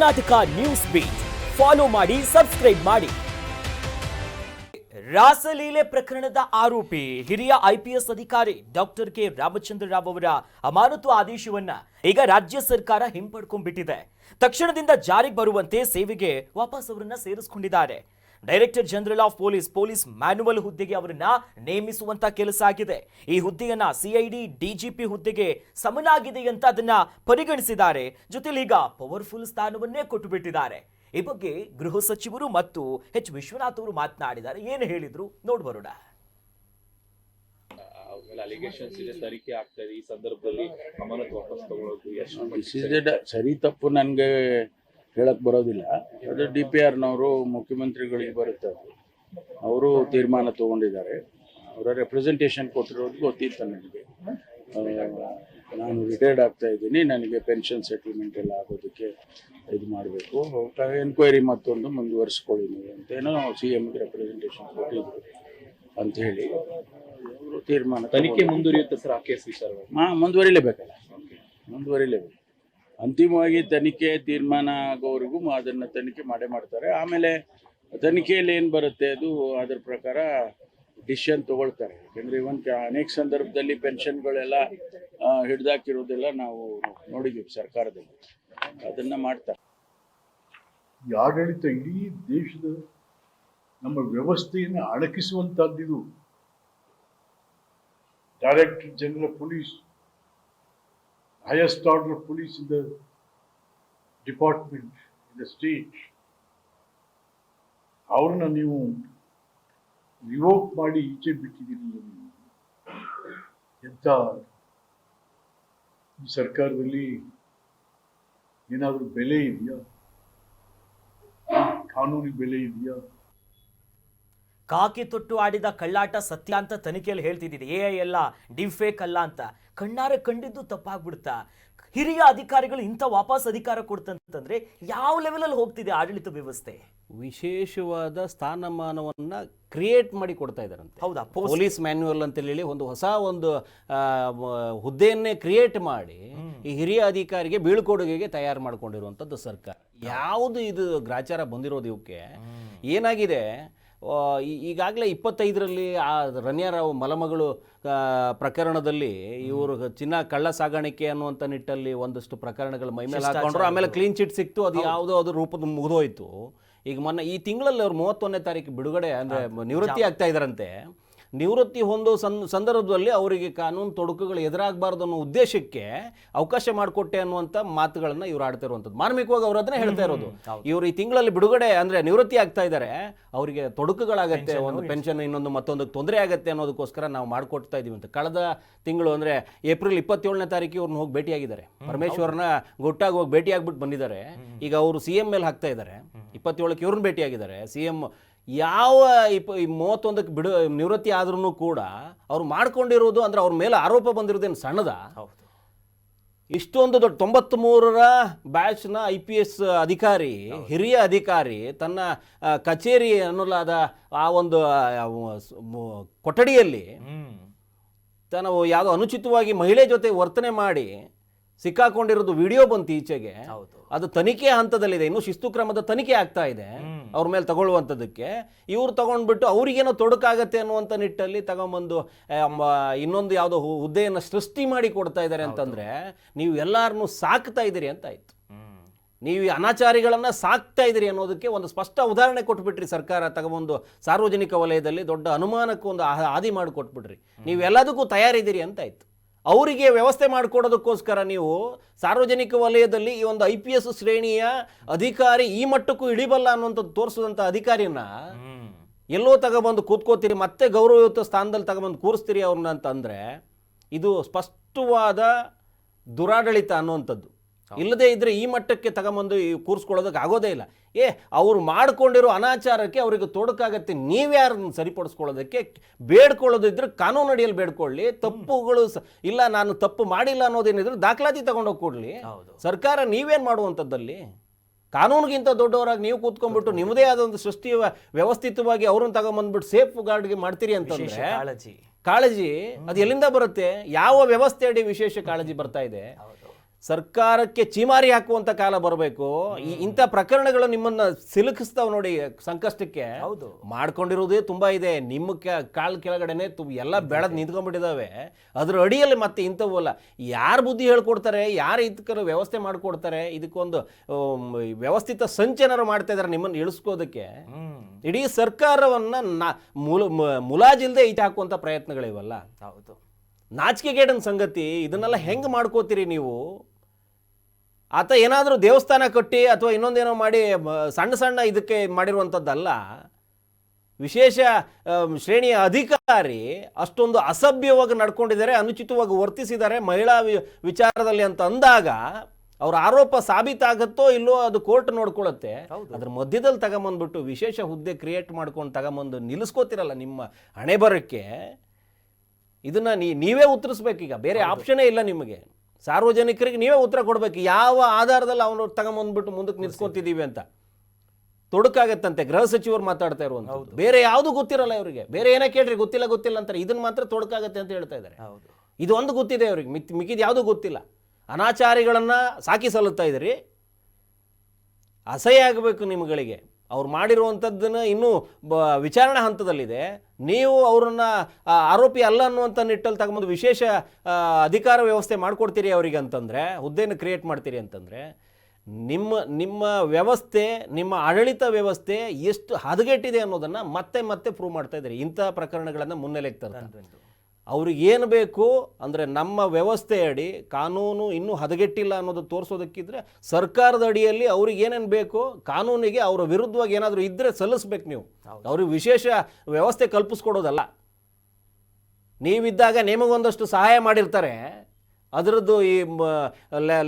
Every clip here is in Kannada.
ಕರ್ನಾಟಕ ನ್ಯೂಸ್ ಬೀಟ್ ಫಾಲೋ ಮಾಡಿ, ಸಬ್ಸ್ಕ್ರೈಬ್ ಮಾಡಿ. ರಾಸಲೀಲೆ ಪ್ರಕರಣದ ಆರೋಪಿ ಹಿರಿಯ ಐಪಿಎಸ್ ಅಧಿಕಾರಿ ಡಾಕ್ಟರ್ ಕೆ ರಾಮಚಂದ್ರ ರಾವ್ ಅವರ ಅಮಾನತು ಆದೇಶವನ್ನ ಈಗ ರಾಜ್ಯ ಸರ್ಕಾರ ಹಿಂಪಡ್ಕೊಂಡ್ಬಿಟ್ಟಿದೆ. ತಕ್ಷಣದಿಂದ ಜಾರಿಗೆ ಬರುವಂತೆ ಸೇವೆಗೆ ವಾಪಸ್ ಅವರನ್ನ ಸೇರಿಸಿಕೊಂಡಿದ್ದಾರೆ. Director general of police manual ಹುದ್ದೆಗೆ ಅವರನ್ನ ನೇಮಿಸುವಂತ ಕೆಲಸ ಆಗಿದೆ. ಈ ಹುದ್ದೆಯನ್ನ ಸಿಐಡಿ ಡಿಜಿಪಿ ಹುದ್ದೆಗೆ ಸಮನಾಗಿದೆ ಅಂತ ಅದನ್ನ ಪರಿಗಣಿಸಿದ್ದಾರೆ. ಜೊತೆಲಿ ಈಗ ಪವರ್ಫುಲ್ ಸ್ಥಾನವನ್ನೇ ಕೊಟ್ಟು ಬಿಟ್ಟಿದ್ದಾರೆ. ಈ ಬಗ್ಗೆ ಗೃಹ ಸಚಿವರು ಮತ್ತು ಎಚ್ ವಿಶ್ವನಾಥ್ ಅವರು ಮಾತನಾಡಿದ್ದಾರೆ. ಏನು ಹೇಳಿದ್ರು ನೋಡ್ ಬರೋಣ. ತನಿಖೆ ಆಗ್ತಾ ಇದೆ, ಈ ಸಂದರ್ಭದಲ್ಲಿ ಅಮಾನತು ವಾಪಸ್ ತಗೊಳ್ಳೋದು ಸರಿ ತಪ್ಪು ನನಗೆ ಹೇಳಕ್ ಬರೋದಿಲ್ಲ. ಅದು DPRನವರು ಮುಖ್ಯಮಂತ್ರಿಗಳಿಗೆ ಬರುತ್ತೆ, ಅವರು ತೀರ್ಮಾನ ತಗೊಂಡಿದ್ದಾರೆ. ಅವರ ರೆಪ್ರೆಸೆಂಟೇಷನ್ ಕೊಟ್ಟಿರೋದು ಗೊತ್ತಿತ್ತು ನನಗೆ. ನಾನು ರಿಟೈರ್ಡ್ ಆಗ್ತಾ ಇದ್ದೀನಿ, ನನಗೆ ಪೆನ್ಷನ್ ಸೆಟಲ್ಮೆಂಟ್ ಎಲ್ಲ ಆಗೋದಕ್ಕೆ ಇದು ಮಾಡಬೇಕು, ಎನ್ಕ್ವೈರಿ ಮತ್ತೊಂದು ಮುಂದುವರಿಸ್ಕೊಳ್ಳಿ ನೀವು ಅಂತೇನೋ CMಗೆ ರೆಪ್ರೆಸೆಂಟೇಷನ್ ಕೊಟ್ಟಿದ್ರು ಅಂತ ಹೇಳಿ ಅವರು ತೀರ್ಮಾನ. ತನಿಖೆ ಮುಂದುವರಿಯುತ್ತೆ ಸರ್ ಆ ಕೇಸ್ ವಿಚಾರ? ಮುಂದುವರಿಲೇಬೇಕಲ್ಲ, ಮುಂದುವರಿಲೇಬೇಕು. ಅಂತಿಮವಾಗಿ ತನಿಖೆ ತೀರ್ಮಾನ ಆಗೋವರೆಗೂ ಅದನ್ನು ತನಿಖೆ ಮಾಡೇ ಮಾಡ್ತಾರೆ. ಆಮೇಲೆ ತನಿಖೆಯಲ್ಲಿ ಏನು ಬರುತ್ತೆ ಅದು ಅದರ ಪ್ರಕಾರ ಡಿಸಿಷನ್ ತಗೊಳ್ತಾರೆ. ಯಾಕೆಂದರೆ ಅನೇಕ ಸಂದರ್ಭದಲ್ಲಿ ಪೆನ್ಷನ್ಗಳೆಲ್ಲ ಹಿಡ್ದಾಕಿರೋದೆಲ್ಲ ನಾವು ನೋಡಿದ್ದೀವಿ ಸರ್ಕಾರದಲ್ಲಿ, ಅದನ್ನು ಮಾಡ್ತಾರೆ. ಈ ಆಡಳಿತ ಇಡೀ ದೇಶದ ನಮ್ಮ ವ್ಯವಸ್ಥೆಯನ್ನು ಅಣಕಿಸುವಂತಹದ್ದಿದು. Director general of police, highest order of police in the department, in the state, ಅವ್ರನ್ನ ನೀವು ರಿವೋಕ್ ಮಾಡಿ ಈಚೆ ಬಿಟ್ಟಿದ್ದೀರಿ. ಎಂತ ಈ ಸರ್ಕಾರದಲ್ಲಿ ಏನಾದರೂ ಬೆಲೆ ಇದೆಯಾ? ಕಾನೂನಿ ಬೆಲೆ ಇದೆಯಾ? ಕಾಕಿ ತೊಟ್ಟು ಆಡಿದ ಕಳ್ಳಾಟ ಸತ್ಯ ಅಂತ ತನಿಖೆಯಲ್ಲಿ ಹೇಳ್ತಿದ್ದಿದೆ. AI ಎಲ್ಲ ಡಿಫೇಕ್ ಅಲ್ಲ ಅಂತ ಕಣ್ಣಾರೆ ಕಂಡಿದ್ದು ತಪ್ಪಾಗ್ಬಿಡ್ತಾ. ಹಿರಿಯ ಅಧಿಕಾರಿಗಳು ಇಂಥ ವಾಪಸ್ ಅಧಿಕಾರ ಕೊಡ್ತಂತಂದ್ರೆ ಯಾವ ಲೆವೆಲಲ್ಲಿ ಹೋಗ್ತಿದೆ ಆಡಳಿತ ವ್ಯವಸ್ಥೆ? ವಿಶೇಷವಾದ ಸ್ಥಾನಮಾನವನ್ನ ಕ್ರಿಯೇಟ್ ಮಾಡಿ ಕೊಡ್ತಾ ಇದ್ದಾರಂತೆ. ಹೌದಾ? ಪೊಲೀಸ್ ಮ್ಯಾನ್ಯುವಲ್ ಅಂತ ಹೇಳಿ ಒಂದು ಹೊಸ ಹುದ್ದೆಯನ್ನೇ ಕ್ರಿಯೇಟ್ ಮಾಡಿ ಈ ಹಿರಿಯ ಅಧಿಕಾರಿಗೆ ಬೀಳ್ಕೊಡುಗೆಗೆ ತಯಾರು ಮಾಡ್ಕೊಂಡಿರುವಂಥದ್ದು ಸರ್ಕಾರ. ಯಾವುದು ಇದು ಗ್ರಾಚಾರ ಬಂದಿರೋದು? ಇವಕ್ಕೆ ಏನಾಗಿದೆ, ಈಗಾಗಲೇ 25ರಲ್ಲಿ ಆ ರನ್ಯಾರಾವ್ ಮಲಮಗಳು ಪ್ರಕರಣದಲ್ಲಿ ಇವರು ಚಿನ್ನ ಕಳ್ಳ ಸಾಗಾಣಿಕೆ ಅನ್ನುವಂಥ ನಿಟ್ಟಲ್ಲಿ ಒಂದಷ್ಟು ಪ್ರಕರಣಗಳು ಮೈಮೇಲೆ ಹಾಕೊಂಡ್ರು. ಆಮೇಲೆ ಕ್ಲೀನ್ ಚಿಟ್ ಸಿಕ್ತು, ಅದು ಯಾವುದೋ ಅದು ರೂಪದ ಮುಗಿದೋಯ್ತು. ಈಗ ಮೊನ್ನೆ ಈ ತಿಂಗಳಲ್ಲಿ ಅವ್ರು 31ನೇ ತಾರೀಕು ಬಿಡುಗಡೆ ಅಂದರೆ ನಿವೃತ್ತಿ ಆಗ್ತಾ ಇದ್ದಾರಂತೆ. ನಿವೃತ್ತಿ ಹೊಂದೋ ಸಂದರ್ಭದಲ್ಲಿ ಅವರಿಗೆ ಕಾನೂನು ತೊಡಕುಗಳು ಎದುರಾಗಬಾರ್ದು ಅನ್ನೋ ಉದ್ದೇಶಕ್ಕೆ ಅವಕಾಶ ಮಾಡಿಕೊಟ್ಟೆ ಅನ್ನುವಂಥ ಮಾತುಗಳನ್ನ ಇವ್ರು ಆಡ್ತಾ ಇರುವಂಥದ್ದು. ಮಾರ್ಮಿಕವಾಗಿ ಅವ್ರು ಅದನ್ನೇ ಹೇಳ್ತಾ ಇರೋದು. ಇವರು ಈ ತಿಂಗಳಲ್ಲಿ ಬಿಡುಗಡೆ ಅಂದರೆ ನಿವೃತ್ತಿ ಆಗ್ತಾ ಇದ್ದಾರೆ, ಅವರಿಗೆ ತೊಡಕುಗಳಾಗತ್ತೆ, ಒಂದು ಪೆನ್ಷನ್ ಇನ್ನೊಂದು ಮತ್ತೊಂದಕ್ಕೆ ತೊಂದರೆ ಆಗುತ್ತೆ ಅನ್ನೋದಕ್ಕೋಸ್ಕರ ನಾವು ಮಾಡಿಕೊಡ್ತಾ ಇದೀವಿ ಅಂತ. ಕಳೆದ ತಿಂಗಳು ಅಂದರೆ ಏಪ್ರಿಲ್ 27ನೇ ತಾರೀಕಿಗೆ ಅವ್ರನ್ನ ಹೋಗಿ ಭೇಟಿಯಾಗಿದ್ದಾರೆ. ಪರಮೇಶ್ವರನ ಗೊಟ್ಟಾಗಿ ಹೋಗಿ ಭೇಟಿಯಾಗ್ಬಿಟ್ಟು ಬಂದಿದ್ದಾರೆ. ಈಗ ಅವರು CM ಮೇಲೆ ಹಾಕ್ತಾ ಇದ್ದಾರೆ. 27ಕ್ಕೆ ಇವ್ರನ್ನ ಭೇಟಿಯಾಗಿದ್ದಾರೆ. CM ಯಾವ 31ಕ್ಕೆ ನಿವೃತ್ತಿ ಆದ್ರೂ ಕೂಡ ಅವ್ರು ಮಾಡ್ಕೊಂಡಿರೋದು ಅಂದ್ರೆ ಅವ್ರ ಮೇಲೆ ಆರೋಪ ಬಂದಿರೋದೇನು ಸಣ್ಣದ? ಇಷ್ಟೊಂದು ದೊಡ್ಡ 93ರ ಬ್ಯಾಚ್ನ IPS ಅಧಿಕಾರಿ, ಹಿರಿಯ ಅಧಿಕಾರಿ ತನ್ನ ಕಚೇರಿ ಅನ್ನಲಾದ ಆ ಒಂದು ಕೊಠಡಿಯಲ್ಲಿ ತಾನು ಯಾವುದೋ ಅನುಚಿತವಾಗಿ ಮಹಿಳೆ ಜೊತೆ ವರ್ತನೆ ಮಾಡಿ ಸಿಕ್ಕಾಕೊಂಡಿರೋದು ವಿಡಿಯೋ ಬಂತು ಈಚೆಗೆ. ಅದು ತನಿಖೆ ಹಂತದಲ್ಲಿದೆ, ಇನ್ನು ಶಿಸ್ತು ಕ್ರಮದ ತನಿಖೆ ಆಗ್ತಾ ಇದೆ ಅವ್ರ ಮೇಲೆ ತಗೊಳ್ಳುವಂಥದ್ದಕ್ಕೆ. ಇವ್ರು ತಗೊಂಡ್ಬಿಟ್ಟು ಅವ್ರಿಗೇನೋ ತೊಡಕಾಗತ್ತೆ ಅನ್ನುವಂಥ ನಿಟ್ಟಲ್ಲಿ ತಗೊಂಬಂದು ಇನ್ನೊಂದು ಯಾವುದೋ ಹುದ್ದೆಯನ್ನು ಸೃಷ್ಟಿ ಮಾಡಿ ಕೊಡ್ತಾ ಇದ್ದಾರೆ ಅಂತಂದ್ರೆ ನೀವು ಎಲ್ಲರನ್ನೂ ಸಾಕ್ತಾ ಇದ್ದೀರಿ ಅಂತ ಆಯ್ತು. ನೀವು ಅನಾಚಾರಿಗಳನ್ನ ಸಾಕ್ತಾ ಇದ್ದೀರಿ ಅನ್ನೋದಕ್ಕೆ ಒಂದು ಸ್ಪಷ್ಟ ಉದಾಹರಣೆ ಕೊಟ್ಬಿಟ್ರಿ ಸರ್ಕಾರ. ತಗೊಂಬಂದು ಸಾರ್ವಜನಿಕ ವಲಯದಲ್ಲಿ ದೊಡ್ಡ ಅನುಮಾನಕ್ಕೆ ಒಂದು ಹಾದಿ ಮಾಡಿಕೊಟ್ಬಿಟ್ರಿ. ನೀವು ಎಲ್ಲದಕ್ಕೂ ತಯಾರಿದ್ದೀರಿ ಅಂತ ಆಯ್ತು. ಅವರಿಗೆ ವ್ಯವಸ್ಥೆ ಮಾಡಿಕೊಡೋದಕ್ಕೋಸ್ಕರ ನೀವು ಸಾರ್ವಜನಿಕ ವಲಯದಲ್ಲಿ ಈ ಒಂದು IPS ಶ್ರೇಣಿಯ ಅಧಿಕಾರಿ ಈ ಮಟ್ಟಕ್ಕೂ ಇಳಿಬಲ್ಲ ಅನ್ನುವಂಥದ್ದು ತೋರಿಸಿದಂಥ ಅಧಿಕಾರಿಯನ್ನ ಎಲ್ಲೋ ತಗೊಬಂದು ಕೂತ್ಕೋತೀರಿ, ಮತ್ತೆ ಗೌರವಯುತ ಸ್ಥಾನದಲ್ಲಿ ತಗೊಬಂದು ಕೂರಿಸ್ತೀರಿ ಅವ್ರನ್ನ ಅಂತಂದರೆ ಇದು ಸ್ಪಷ್ಟವಾದ ದುರಾಡಳಿತ ಅನ್ನುವಂಥದ್ದು. ಇಲ್ಲದೇ ಇದ್ರೆ ಈ ಮಟ್ಟಕ್ಕೆ ತಗೊಂಬಂದು ಕೂರಿಸ್ಕೊಳ್ಳೋದಕ್ಕೆ ಆಗೋದೇ ಇಲ್ಲ. ಅವ್ರು ಮಾಡ್ಕೊಂಡಿರೋ ಅನಾಚಾರಕ್ಕೆ ಅವ್ರಿಗೆ ತೊಡಕಾಗತ್ತೆ. ನೀವ್ಯಾರನ್ನ ಸರಿಪಡಿಸ್ಕೊಳ್ಳೋದಕ್ಕೆ ಬೇಡ್ಕೊಳ್ಳೋದಿದ್ರೆ ಕಾನೂನು ಅಡಿಯಲ್ಲಿ ಬೇಡ್ಕೊಳ್ಳಿ. ತಪ್ಪುಗಳು ಇಲ್ಲ, ನಾನು ತಪ್ಪು ಮಾಡಿಲ್ಲ ಅನ್ನೋದೇನಿದ್ರೆ ದಾಖಲಾತಿ ತಗೊಂಡೋಗಿ ಕೊಡ್ಲಿ ಸರ್ಕಾರ. ನೀವೇನು ಮಾಡುವಂಥದ್ದಲ್ಲಿ ಕಾನೂನಿಗಿಂತ ದೊಡ್ಡವರಾಗಿ ನೀವು ಕೂತ್ಕೊಂಡ್ಬಿಟ್ಟು ನಿಮ್ಮದೇ ಆದ ಒಂದು ಸೃಷ್ಟಿ ವ್ಯವಸ್ಥಿತವಾಗಿ ಅವ್ರನ್ನ ತಗೊಂಬಂದ್ಬಿಟ್ಟು ಸೇಫ್ ಗಾರ್ಡ್ಗೆ ಮಾಡ್ತೀರಿ ಅಂತಂದ್ರೆ ಕಾಳಜಿ ಅದು ಎಲ್ಲಿಂದ ಬರುತ್ತೆ? ಯಾವ ವ್ಯವಸ್ಥೆ ಅಡಿ ವಿಶೇಷ ಕಾಳಜಿ ಬರ್ತಾ ಇದೆ? ಸರ್ಕಾರಕ್ಕೆ ಚೀಮಾರಿ ಹಾಕುವಂತ ಕಾಲ ಬರಬೇಕು. ಇಂಥ ಪ್ರಕರಣಗಳು ನಿಮ್ಮನ್ನ ಸಿಲುಕಿಸ್ತಾವ್ ನೋಡಿ ಸಂಕಷ್ಟಕ್ಕೆ. ಹೌದು. ಮಾಡ್ಕೊಂಡಿರೋದೇ ತುಂಬಾ ಇದೆ. ನಿಮ್ಮ ಕಾಲ್ ಕೆಳಗಡೆನೆ ಎಲ್ಲ ಬೆಳೆದ್ ನಿಂತ್ಕೊಂಡ್ಬಿಟ್ಟಿದಾವೆ. ಅದ್ರ ಅಡಿಯಲ್ಲಿ ಮತ್ತೆ ಇಂಥವಲ್ಲ. ಯಾರು ಬುದ್ಧಿ ಹೇಳ್ಕೊಡ್ತಾರೆ, ಯಾರು ಇದಕ್ಕೆ ವ್ಯವಸ್ಥೆ ಮಾಡ್ಕೊಡ್ತಾರೆ, ಇದಕ್ಕೊಂದು ವ್ಯವಸ್ಥಿತ ಸಂಚೇನಾರು ಮಾಡ್ತಾ ಇದಾರೆ ನಿಮ್ಮನ್ನು ಇಳಿಸ್ಕೋದಕ್ಕೆ. ಇಡೀ ಸರ್ಕಾರವನ್ನ ಮುಲಾಜಿಲ್ದೆ ಈಚೆ ಹಾಕುವಂತ ಪ್ರಯತ್ನಗಳಿವಲ್ಲ. ಹೌದು. ನಾಚಿಕೆಗೇಡನ್ ಸಂಗತಿ. ಇದನ್ನೆಲ್ಲ ಹೆಂಗ್ ಮಾಡ್ಕೋತೀರಿ ನೀವು? ಆತ ಏನಾದರೂ ದೇವಸ್ಥಾನ ಕಟ್ಟಿ ಅಥವಾ ಇನ್ನೊಂದೇನೋ ಮಾಡಿ ಸಣ್ಣ ಸಣ್ಣ ಇದಕ್ಕೆ ಮಾಡಿರುವಂಥದ್ದಲ್ಲ. ವಿಶೇಷ ಶ್ರೇಣಿಯ ಅಧಿಕಾರಿ ಅಷ್ಟೊಂದು ಅಸಭ್ಯವಾಗಿ ನಡ್ಕೊಂಡಿದ್ದಾರೆ, ಅನುಚಿತವಾಗಿ ವರ್ತಿಸಿದ್ದಾರೆ ಮಹಿಳಾ ವಿಚಾರದಲ್ಲಿ ಅಂತ ಅಂದಾಗ ಅವ್ರ ಆರೋಪ ಸಾಬೀತಾಗತ್ತೋ ಇಲ್ಲೋ ಅದು ಕೋರ್ಟ್ ನೋಡ್ಕೊಳ್ಳುತ್ತೆ. ಅದ್ರ ಮಧ್ಯದಲ್ಲಿ ತಗೊಂಬಂದ್ಬಿಟ್ಟು ವಿಶೇಷ ಹುದ್ದೆ ಕ್ರಿಯೇಟ್ ಮಾಡ್ಕೊಂಡು ತಗೊಂಬಂದು ನಿಲ್ಲಿಸ್ಕೋತಿರಲ್ಲ ನಿಮ್ಮ ಹಣೆ ಬರಕ್ಕೆ. ಇದನ್ನ ನೀವೇ ಉತ್ತರಿಸ್ಬೇಕೀಗ. ಬೇರೆ ಆಪ್ಷನೇ ಇಲ್ಲ ನಿಮಗೆ. ಸಾರ್ವಜನಿಕರಿಗೆ ನೀವೇ ಉತ್ತರ ಕೊಡ್ಬೇಕು. ಯಾವ ಆಧಾರದಲ್ಲಿ ಅವನು ತಗೊಂಬಂದ್ಬಿಟ್ಟು ಮುಂದಕ್ಕೆ ನಿಲ್ಸ್ಕೊತಿದ್ದೀವಿ ಅಂತ ತೊಡಕಾಗತ್ತಂತೆ. ಗೃಹ ಸಚಿವರು ಮಾತಾಡ್ತಾ ಇರುವಂಥದ್ದು. ಬೇರೆ ಯಾವುದು ಗೊತ್ತಿರಲ್ಲ ಇವರಿಗೆ. ಬೇರೆ ಏನೇ ಕೇಳ್ರಿ ಗೊತ್ತಿಲ್ಲ ಅಂತಾರೆ. ಇದನ್ನ ಮಾತ್ರ ತೊಡಕಾಗತ್ತೆ ಅಂತ ಹೇಳ್ತಾ ಇದ್ದಾರೆ. ಇದು ಒಂದು ಗೊತ್ತಿದೆ ಅವ್ರಿಗೆ, ಮಿಕ್ಕಿದ ಯಾವುದು ಗೊತ್ತಿಲ್ಲ. ಅನಾಚಾರಿಗಳನ್ನ ಸಾಕಿ ಸಲ್ಲುತ್ತಾ ಇದ್ದೀರಿ. ಅಸಹ್ಯ ಆಗಬೇಕು ನಿಮ್ಗಳಿಗೆ. ಅವ್ರು ಮಾಡಿರುವಂಥದ್ದನ್ನು ಇನ್ನೂ ವಿಚಾರಣಾ ಹಂತದಲ್ಲಿದೆ. ನೀವು ಅವರನ್ನು ಆರೋಪಿ ಅಲ್ಲ ಅನ್ನುವಂಥ ನಿಟ್ಟಲ್ಲಿ ತಗೊಂಬಂದು ವಿಶೇಷ ಅಧಿಕಾರ ವ್ಯವಸ್ಥೆ ಮಾಡಿಕೊಡ್ತೀರಿ ಅವರಿಗೆ ಅಂತಂದರೆ, ಹುದ್ದೆಯನ್ನು ಕ್ರಿಯೇಟ್ ಮಾಡ್ತೀರಿ ಅಂತಂದರೆ, ನಿಮ್ಮ ವ್ಯವಸ್ಥೆ, ನಿಮ್ಮ ಆಡಳಿತ ವ್ಯವಸ್ಥೆ ಎಷ್ಟು ಹದಗೆಟ್ಟಿದೆ ಅನ್ನೋದನ್ನು ಮತ್ತೆ ಮತ್ತೆ ಪ್ರೂವ್ ಮಾಡ್ತಾ ಇದ್ದಾರೆ. ಇಂಥ ಪ್ರಕರಣಗಳನ್ನು ಮುನ್ನೆಲೆಗೆ ತರ್ತಾರೆ. ಅವ್ರಿಗೆ ಏನು ಬೇಕು ಅಂದರೆ ನಮ್ಮ ವ್ಯವಸ್ಥೆ ಅಡಿ ಕಾನೂನು ಇನ್ನೂ ಹದಗೆಟ್ಟಿಲ್ಲ ಅನ್ನೋದು ತೋರಿಸೋದಕ್ಕಿದ್ರೆ ಸರ್ಕಾರದ ಅಡಿಯಲ್ಲಿ ಅವ್ರಿಗೆ ಏನೇನು ಬೇಕು ಕಾನೂನಿಗೆ ಅವರ ವಿರುದ್ಧವಾಗಿ ಏನಾದರೂ ಇದ್ದರೆ ಸಲ್ಲಿಸ್ಬೇಕು. ನೀವು ಅವ್ರಿಗೆ ವಿಶೇಷ ವ್ಯವಸ್ಥೆ ಕಲ್ಪಿಸ್ಕೊಡೋದಲ್ಲ. ನೀವಿದ್ದಾಗ ನಿಮಗೊಂದಷ್ಟು ಸಹಾಯ ಮಾಡಿರ್ತಾರೆ, ಅದರದ್ದು ಈ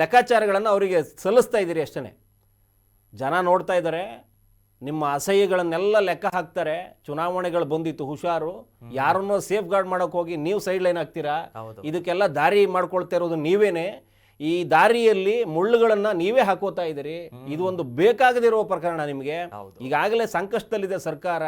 ಲೆಕ್ಕಾಚಾರಗಳನ್ನು ಅವರಿಗೆ ಸಲ್ಲಿಸ್ತಾ ಇದ್ದೀರಿ ಅಷ್ಟೇ. ಜನ ನೋಡ್ತಾ ಇದ್ದಾರೆ. ನಿಮ್ಮ ಅಸಹ್ಯಗಳನ್ನೆಲ್ಲ ಲೆಕ್ಕ ಹಾಕ್ತಾರೆ. ಚುನಾವಣೆಗಳು ಬಂದಿತ್ತು, ಹುಷಾರು. ಯಾರನ್ನೋ ಸೇಫ್ ಗಾರ್ಡ್ ಮಾಡೋಕೆ ಹೋಗಿ ನೀವು ಸೈಡ್ ಲೈನ್ ಆಗ್ತೀರಾ. ಇದಕ್ಕೆಲ್ಲ ದಾರಿ ಮಾಡ್ಕೊಳ್ತಾ ಇರೋದು ನೀವೇನೆ. ಈ ದಾರಿಯಲ್ಲಿ ಮುಳ್ಳುಗಳನ್ನ ನೀವೇ ಹಾಕೋತಾ ಇದ್ದೀರಿ. ಇದು ಒಂದು ಬೇಕಾಗದಿರುವ ಪ್ರಕರಣ ನಿಮಗೆ. ಈಗಾಗಲೇ ಸಂಕಷ್ಟದಲ್ಲಿದೆ ಸರ್ಕಾರ.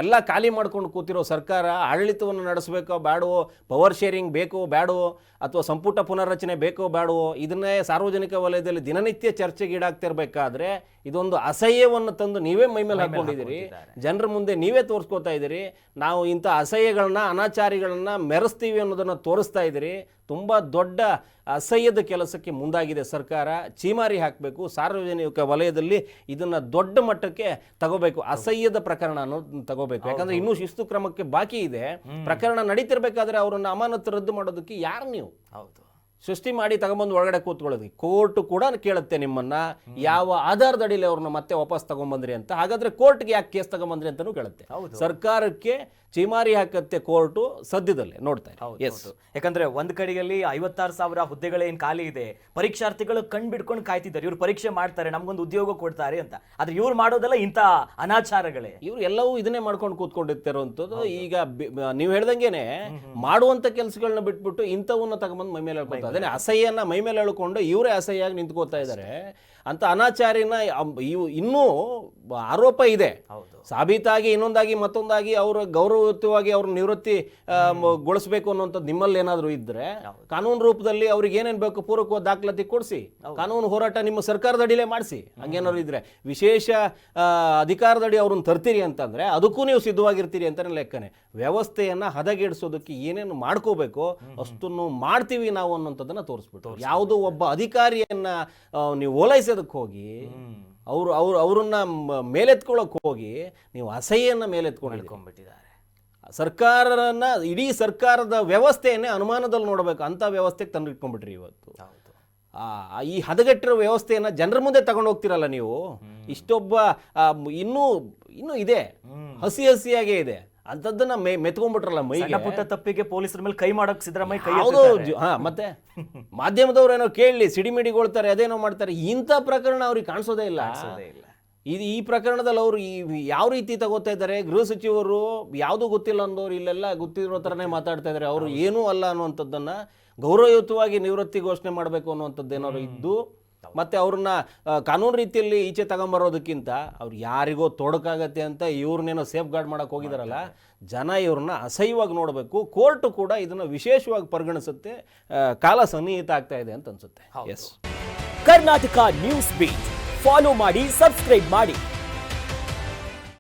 ಎಲ್ಲ ಖಾಲಿ ಮಾಡ್ಕೊಂಡು ಕೂತಿರೋ ಸರ್ಕಾರ ಆಡಳಿತವನ್ನು ನಡೆಸಬೇಕೋ ಬೇಡವೋ, ಪವರ್ ಶೇರಿಂಗ್ ಬೇಕೋ ಬೇಡವೋ, ಅಥವಾ ಸಂಪುಟ ಪುನರ್ರಚನೆ ಬೇಕೋ ಬೇಡವೋ, ಇದನ್ನೇ ಸಾರ್ವಜನಿಕ ವಲಯದಲ್ಲಿ ದಿನನಿತ್ಯ ಚರ್ಚೆಗೀಡಾಗ್ತಿರ್ಬೇಕಾದ್ರೆ ಇದೊಂದು ಅಸಹ್ಯವನ್ನು ತಂದು ನೀವೇ ಮೈಮೇಲೆ ಹಾಕೊಂಡಿದ್ದೀರಿ. ಜನರ ಮುಂದೆ ನೀವೇ ತೋರಿಸ್ಕೋತಾ ಇದ್ದೀರಿ. ನಾವು ಇಂಥ ಅಸಹ್ಯಗಳನ್ನ, ಅನಾಚಾರಿಗಳನ್ನ ಮೆರೆಸ್ತೀವಿ ಅನ್ನೋದನ್ನು ತೋರಿಸ್ತಾ ಇದ್ದೀರಿ. ತುಂಬ ದೊಡ್ಡ ಅಸಹ್ಯದ ಕೆಲಸಕ್ಕೆ ಮುಂದಾಗಿದೆ ಸರ್ಕಾರ. ಚೀಮಾರಿ ಹಾಕಬೇಕು. ಸಾರ್ವಜನಿಕ ವಲಯದಲ್ಲಿ ಇದನ್ನು ದೊಡ್ಡ ಮಟ್ಟಕ್ಕೆ ತಗೋಬೇಕು. ಅಸಹ್ಯದ ಪ್ರಕರಣ ಅನ್ನೋದು ತಗೋಬೇಕು. ಯಾಕಂದ್ರೆ ಇನ್ನೂ ಶಿಸ್ತು ಕ್ರಮಕ್ಕೆ ಬಾಕಿ ಇದೆ. ಪ್ರಕರಣ ನಡೀತಿರ್ಬೇಕಾದ್ರೆ ಅವರನ್ನು ಅಮಾನತು ರದ್ದು ಮಾಡೋದಕ್ಕೆ ಯಾರು ನೀವು ಸೃಷ್ಟಿ ಮಾಡಿ ತಗೊಂಬಂದು ಒಳಗಡೆ ಕೂತ್ಕೊಳ್ಳೋದು? ಕೋರ್ಟ್ ಕೂಡ ಕೇಳುತ್ತೆ ನಿಮ್ಮನ್ನ, ಯಾವ ಆಧಾರದ ಅಡಿಯಲ್ಲಿ ಅವ್ರನ್ನ ಮತ್ತೆ ವಾಪಸ್ ತಗೊಂಬಂದ್ರಿ ಅಂತ. ಹಾಗಾದ್ರೆ ಕೋರ್ಟ್ಗೆ ಯಾಕೆ ಕೇಸ್ ತಗೊಂಬಂದ್ರಿ ಅಂತಾನೂ ಕೇಳುತ್ತೆ. ಸರ್ಕಾರಕ್ಕೆ ಚೀಮಾರಿ ಹಾಕತ್ತೆ ಕೋರ್ಟು ಸದ್ಯದಲ್ಲೇ. ನೋಡ್ತಾ ಇದ್ದಾರೆ. ಯಾಕಂದ್ರೆ ಒಂದ್ ಕಡೆಯಲ್ಲಿ 56,000 ಹುದ್ದೆಗಳೇನ್ ಖಾಲಿ ಇದೆ. ಪರೀಕ್ಷಾರ್ಥಿಗಳು ಬಿಡ್ಕೊಂಡು ಕಾಯ್ತಿದ್ದಾರೆ. ಇವ್ರು ಪರೀಕ್ಷೆ ಮಾಡ್ತಾರೆ, ನಮ್ಗೊಂದು ಉದ್ಯೋಗ ಕೊಡ್ತಾರೆ ಅಂತ. ಆದ್ರೆ ಇವ್ರು ಮಾಡೋದೆಲ್ಲ ಇಂಥ ಅನಾಚಾರಗಳೇ. ಇವ್ರು ಎಲ್ಲವೂ ಇದನ್ನೇ ಮಾಡ್ಕೊಂಡು ಕೂತ್ಕೊಂಡಿರ್ತಿರೋಂಥದ್ದು. ಈಗ ನೀವು ಹೇಳ್ದಂಗೆನೆ ಮಾಡುವಂತ ಕೆಲಸಗಳನ್ನ ಬಿಟ್ಬಿಟ್ಟು ಇಂಥವನ್ನ ತಗೊಂಬಂದು ಮೈ ಮೇಲೆ ಹೇಳ್ಕೊತಾರೆ. ಅದೇ ಅಸಹ್ಯನ ಮೈ ಮೇಲೆ ಹೇಳ್ಕೊಂಡು ಇವರೇ ಅಸಹ್ಯಾಗಿ ನಿಂತ್ಕೋತಾ ಇದ್ದಾರೆ. ಅಂತ ಅನಾಚಾರಿನ ಇನ್ನೂ ಆರೋಪ ಇದೆ. ಸಾಬೀತಾಗಿ ಇನ್ನೊಂದಾಗಿ ಮತ್ತೊಂದಾಗಿ ಅವರ ಗೌರವಯುತವಾಗಿ ಅವ್ರ ನಿವೃತ್ತಿ ಗೊಳಿಸಬೇಕು ಅನ್ನೋಂಥದ್ದು ನಿಮ್ಮಲ್ಲಿ ಏನಾದರೂ ಇದ್ರೆ ಕಾನೂನು ರೂಪದಲ್ಲಿ ಅವ್ರಿಗೆ ಏನೇನು ಬೇಕು ಪೂರಕವಾದ ದಾಖಲಾತಿ ಕೊಡಿಸಿ, ಕಾನೂನು ಹೋರಾಟ ನಿಮ್ಮ ಸರ್ಕಾರದ ಅಡಿಲೇ ಮಾಡಿಸಿ. ಹಂಗೇನಾದ್ರು ಇದ್ರೆ ವಿಶೇಷ ಅಧಿಕಾರದಡಿ ಅವ್ರನ್ನ ತರ್ತೀರಿ ಅಂತಂದ್ರೆ ಅದಕ್ಕೂ ನೀವು ಸಿದ್ಧವಾಗಿರ್ತೀರಿ ಅಂತಾನೆ ಲೆಕ್ಕನೆ. ವ್ಯವಸ್ಥೆಯನ್ನ ಹದಗೆಡಿಸೋದಕ್ಕೆ ಏನೇನು ಮಾಡ್ಕೋಬೇಕು ಅಷ್ಟನ್ನು ಮಾಡ್ತೀವಿ ನಾವು ಅನ್ನೋಂಥದ್ದನ್ನ ತೋರಿಸ್ಬಿಟ್ಟು, ಯಾವುದೋ ಒಬ್ಬ ಅಧಿಕಾರಿಯನ್ನ ನೀವು ಓಲೈಸೋದಕ್ಕೆ ಹೋಗಿ ಅವ್ರನ್ನ ಮೇಲೆತ್ಕೊಳ್ಳೋಕೆ ಹೋಗಿ ನೀವು ಅಸಹ್ಯನ ಮೇಲೆತ್ಕೊಂಡಿದ್ದಾರೆ. ಸರ್ಕಾರನ, ಇಡೀ ಸರ್ಕಾರದ ವ್ಯವಸ್ಥೆಯನ್ನೇ ಅನುಮಾನದಲ್ಲಿ ನೋಡಬೇಕು ಅಂತ ವ್ಯವಸ್ಥೆಗೆ ತಂದಿಟ್ಕೊಂಡ್ಬಿಟ್ರಿ ಇವತ್ತು. ಈ ಹದಗೆಟ್ಟಿರೋ ವ್ಯವಸ್ಥೆಯನ್ನ ಜನರ ಮುಂದೆ ತಗೊಂಡು ಹೋಗ್ತಿರಲ್ಲ ನೀವು. ಇಷ್ಟೊಬ್ಬ ಇನ್ನೂ ಇದೆ, ಹಸಿಯಾಗೇ ಇದೆ ಅಂತದನ್ನ ಮೆತ್ಕೊಂಡ್ಬಿಟ್ರಲ್ಲ ಮೈಗೆ. ಪುಟ್ಟ ತಪ್ಪಿಗೆ ಪೊಲೀಸರ ಮೇಲೆ ಕೈ ಮಾಡಕ್ ಸಿದ್ದರಾಮಯ್ಯ ಕೈ. ಮತ್ತೆ ಮಾಧ್ಯಮದವ್ರು ಏನೋ ಕೇಳಿ ಸಿಡಿಮಿಡಿಗೊಳ್ತಾರೆ, ಅದೇನೋ ಮಾಡ್ತಾರೆ. ಇಂಥ ಪ್ರಕರಣ ಅವ್ರಿಗೆ ಕಾಣಿಸೋದೇ ಇಲ್ಲ. ಈ ಪ್ರಕರಣದಲ್ಲಿ ಅವರು ಯಾವ ರೀತಿ ತಗೋತಾ ಇದ್ದಾರೆ. ಗೃಹ ಸಚಿವರು ಯಾವುದು ಗೊತ್ತಿಲ್ಲ ಅಂದವ್ರು ಇಲ್ಲೆಲ್ಲ ಗೊತ್ತಿರೋ ಥರನೇ ಮಾತಾಡ್ತಾ ಇದ್ದಾರೆ. ಅವರು ಏನೂ ಅಲ್ಲ ಅನ್ನುವಂಥದ್ದನ್ನ ಗೌರವಯುತವಾಗಿ ನಿವೃತ್ತಿ ಘೋಷಣೆ ಮಾಡಬೇಕು ಅನ್ನುವಂಥದ್ದು ಏನಾದ್ರು ಇದ್ದು ಮತ್ತೆ ಅವ್ರನ್ನ ಕಾನೂನು ರೀತಿಯಲ್ಲಿ ಈಚೆ ತಗೊಂಬರೋದಕ್ಕಿಂತ ಅವ್ರು ಯಾರಿಗೋ ತೊಡಕಾಗತ್ತೆ ಅಂತ ಇವ್ರನ್ನೇನೋ ಸೇಫ್ ಗಾರ್ಡ್ ಮಾಡಕ್ಕೆ ಹೋಗಿದಾರಲ್ಲ, ಜನ ಇವ್ರನ್ನ ಅಸಹ್ಯವಾಗಿ ನೋಡಬೇಕು. ಕೋರ್ಟು ಕೂಡ ಇದನ್ನು ವಿಶೇಷವಾಗಿ ಪರಿಗಣಿಸುತ್ತೆ. ಕಾಲ ಸನ್ನಿಹಿತ ಆಗ್ತಾ ಇದೆ ಅಂತ ಅನ್ಸುತ್ತೆ. Yes, Karnataka news beat follow ಮಾಡಿ, ಸಬ್ಸ್ಕ್ರೈಬ್ ಮಾಡಿ.